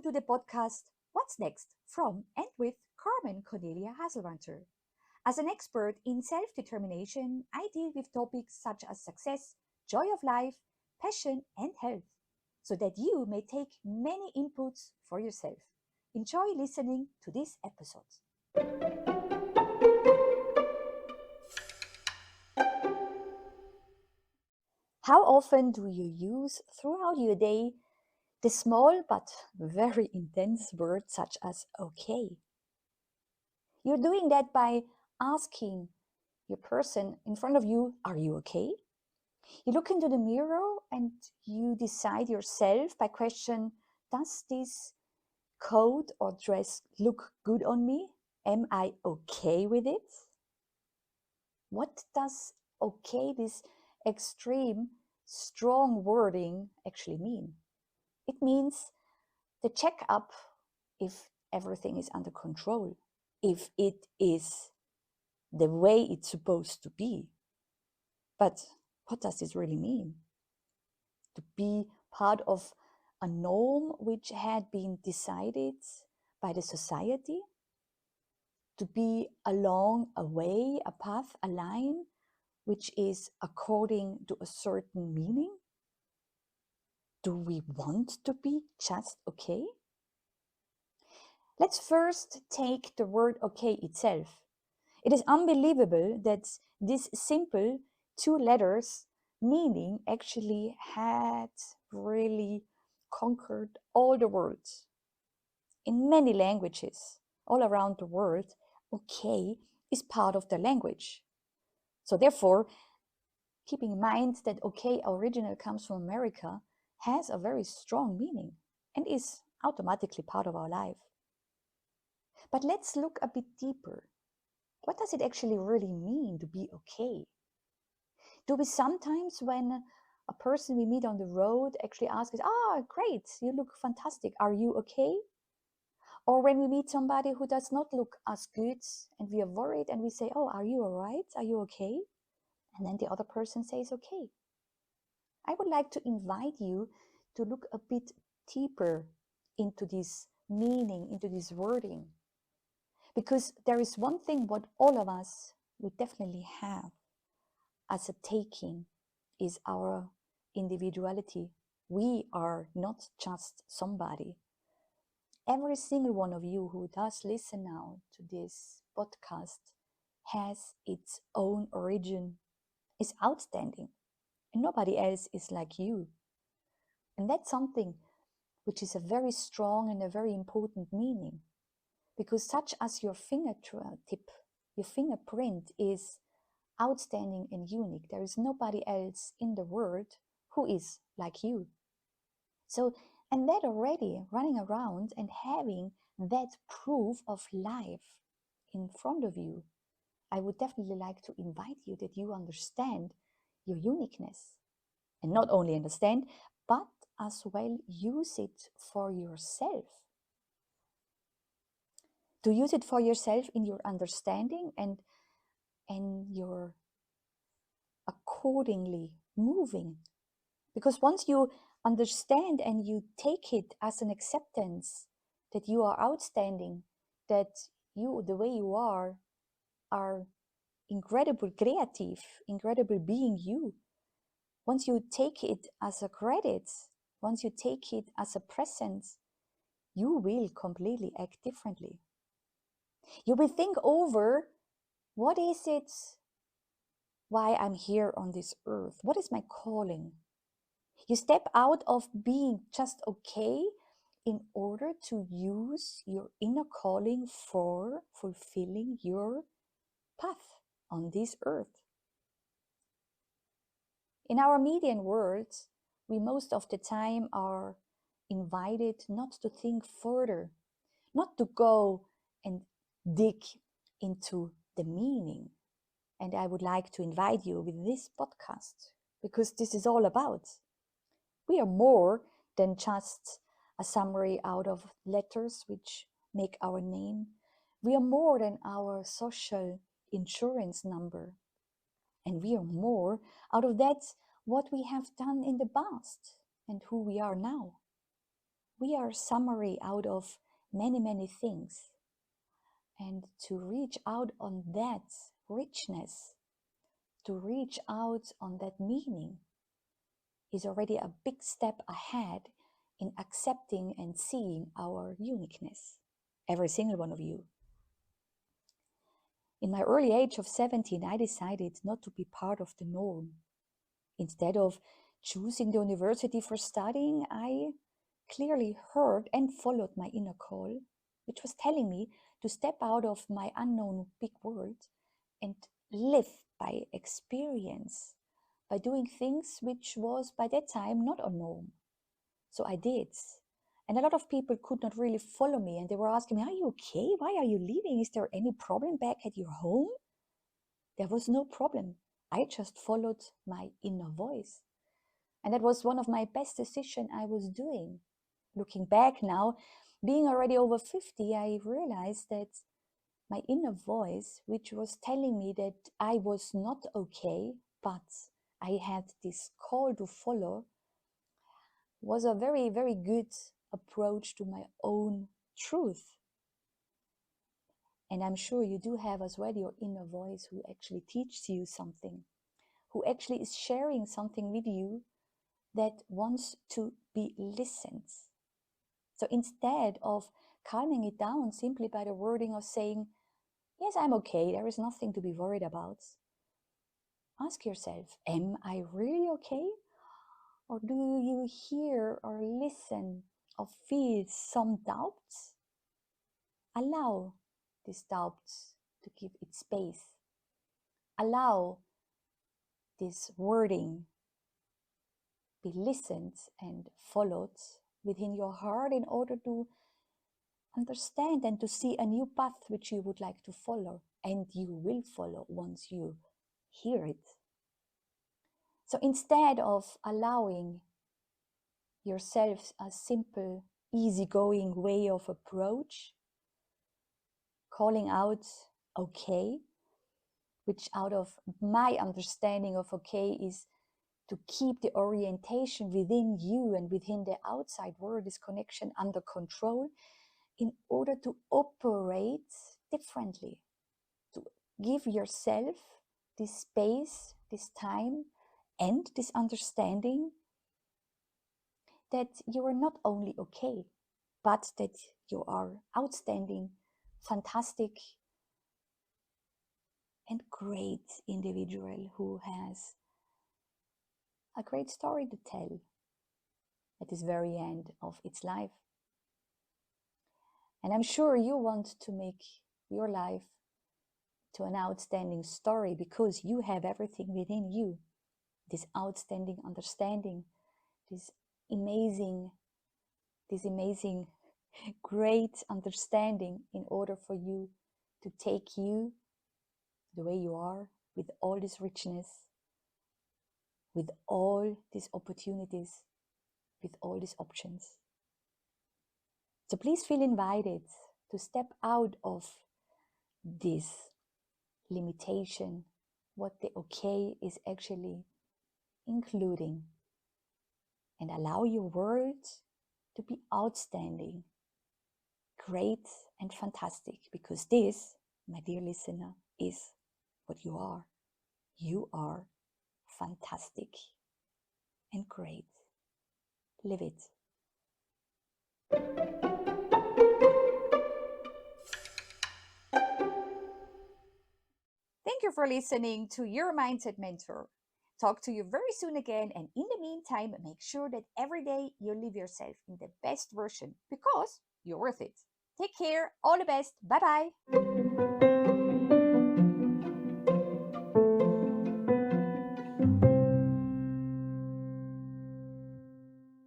to the podcast What's Next from and with Carmen Cornelia Haselranter. As an expert in self determination, I deal with topics such as success, joy of life, passion, and health, so that you may take many inputs for yourself. Enjoy listening to this episode. How often do you use throughout your day the small but very intense words such as okay? You're doing that by asking your person in front of you, are you okay? You look into the mirror and you decide yourself by question, does this coat or dress look good on me? Am I okay with it? What does okay, this extreme, strong wording actually mean? It means the check up if everything is under control, if it is the way it's supposed to be. But what does this really mean? To be part of a norm which had been decided by the society? To be along a way, a path, a line which is according to a certain meaning? Do we want to be just okay? Let's first take the word okay itself. It is unbelievable that this simple two letters meaning actually had really conquered all the words. In many languages all around the world, okay is part of the language. So therefore, keeping in mind that okay original comes from America has a very strong meaning and is automatically part of our life. But let's look a bit deeper. What does it actually really mean to be okay? Do we sometimes, when a person we meet on the road actually asks us, great, you look fantastic, are you okay? Or when we meet somebody who does not look as good and we are worried and we say, oh, are you all right? Are you okay? And then the other person says, okay. I would like to invite you to look a bit deeper into this meaning, into this wording. Because there is one thing what all of us would definitely have as a taking is our individuality. We are not just somebody. Every single one of you who does listen now to this podcast has its own origin, is outstanding, and nobody else is like you. And that's something which is a very strong and a very important meaning, because such as your fingertip, your fingerprint is outstanding and unique. There is nobody else in the world who is like you. So, and that already running around and having that proof of life in front of you, I would definitely like to invite you that you understand your uniqueness. And not only understand, but as well use it for yourself. To use it for yourself in your understanding and your accordingly moving. Because once you understand and you take it as an acceptance that you are outstanding, that you, the way you are incredible creative, incredible being you. Once you take it as a credit, once you take it as a present, you will completely act differently. You will think over, what is it why I'm here on this earth? What is my calling? You step out of being just okay in order to use your inner calling for fulfilling your path on this earth. In our median world, we most of the time are invited not to think further, not to go and dig into the meaning. And I would like to invite you with this podcast, because this is all about. We are more than just a summary out of letters which make our name. We are more than our social insurance number. And we are more out of that what we have done in the past and who we are now. We are summary out of many, many things. And to reach out on that richness, to reach out on that meaning, is already a big step ahead in accepting and seeing our uniqueness, every single one of you. In my early age of 17, I decided not to be part of the norm. Instead of choosing the university for studying, I clearly heard and followed my inner call, which was telling me to step out of my unknown big world and live by experience, by doing things which was by that time not a norm. So I did. And a lot of people could not really follow me, and they were asking me, are you okay? Why are you leaving? Is there any problem back at your home? There was no problem. I just followed my inner voice. And that was one of my best decisions I was doing. Looking back now, being already over 50, I realized that my inner voice, which was telling me that I was not okay, but I had this call to follow, was a very, very good approach to my own truth. And I'm sure you do have as well your inner voice who actually teaches you something, who actually is sharing something with you that wants to be listened. So instead of calming it down simply by the wording of saying, yes, I'm okay, there is nothing to be worried about, ask yourself, am I really okay? Or do you hear or listen or feel some doubts? Allow these doubts to give it space. Allow this wording be listened and followed within your heart in order to understand and to see a new path which you would like to follow, and you will follow once you hear it. So instead of allowing yourself a simple, easygoing way of approach, calling out okay, which out of my understanding of okay is to keep the orientation within you and within the outside world, this connection under control, in order to operate differently, to give yourself this space, this time, and this understanding that you are not only okay, but that you are outstanding, fantastic, and great individual who has a great story to tell at this very end of its life. And I'm sure you want to make your life to an outstanding story because you have everything within you, this outstanding understanding, this amazing great understanding in order for you to take you the way you are, with all this richness, with all these opportunities, with all these options. So please feel invited to step out of this limitation, what the okay is actually including, and allow your world to be outstanding, great and fantastic, because this, my dear listener, is what you are. You are fantastic and great. Live it. Thank you for listening to Your Mindset Mentor. Talk to you very soon again, and in the meantime, make sure that every day you live yourself in the best version because you're worth it. Take care, all the best, bye bye.